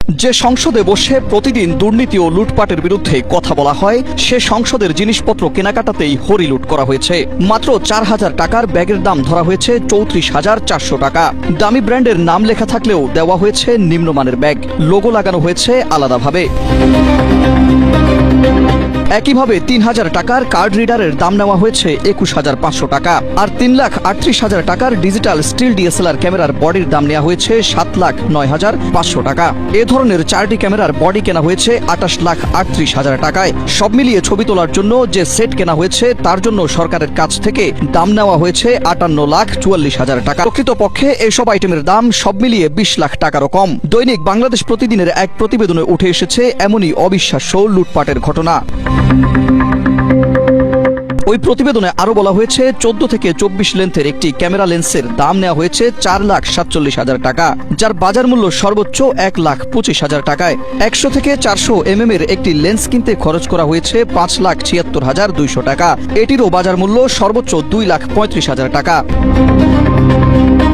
যে সংসদে বসে প্রতিদিন দুর্নীতি ও লুটপাটের বিরুদ্ধে কথা বলা হয়, সে সংসদের জিনিসপত্র কেনাকাটাতেই হরিলুট করা হয়েছে। মাত্র 4,000 টাকার ব্যাগের দাম ধরা হয়েছে 34,400 টাকা। দামি ব্র্যান্ডের নাম লেখা থাকলেও দেওয়া হয়েছে নিম্নমানের ব্যাগ, লোগো লাগানো হয়েছে আলাদাভাবে। একইভাবে 3,000 টাকার কার্ড রিডারের দাম নেওয়া হয়েছে 21,500 টাকা। আর 3,38,000 টাকার ডিজিটাল স্টিল ডিএসএলআর ক্যামেরার বডির দাম নেওয়া হয়েছে 7,09,500 টাকা। এ ধরনের 4টি ক্যামেরার বডি কেনা হয়েছে 28,38,000 টাকায়। সব মিলিয়ে ছবি তোলার জন্য যে সেট কেনা হয়েছে তার জন্য সরকারের কাছ থেকে দাম নেওয়া হয়েছে 58,44,000 টাকা। প্রকৃতপক্ষে এসব আইটেমের দাম সব মিলিয়ে 20 লাখ টাকারও কম। দৈনিক বাংলাদেশ প্রতিদিনের এক প্রতিবেদনে উঠে এসেছে এমনই অবিশ্বাস্য লুটপাটের ঘটনা। ওই প্রতিবেদনে আরো বলা হয়েছে 14 থেকে 24 লেন্থের একটি ক্যামেরা লেন্সের দাম নেওয়া হয়েছে 4,47,000 টাকা, যার বাজার মূল্য সর্বোচ্চ 1,25,000 টাকায়। 100 থেকে 400 mm এর একটি লেন্স কিনতে খরচ করা হয়েছে 5,76,200 টাকা। এটিরও বাজার মূল্য সর্বোচ্চ 2,35,000 টাকা।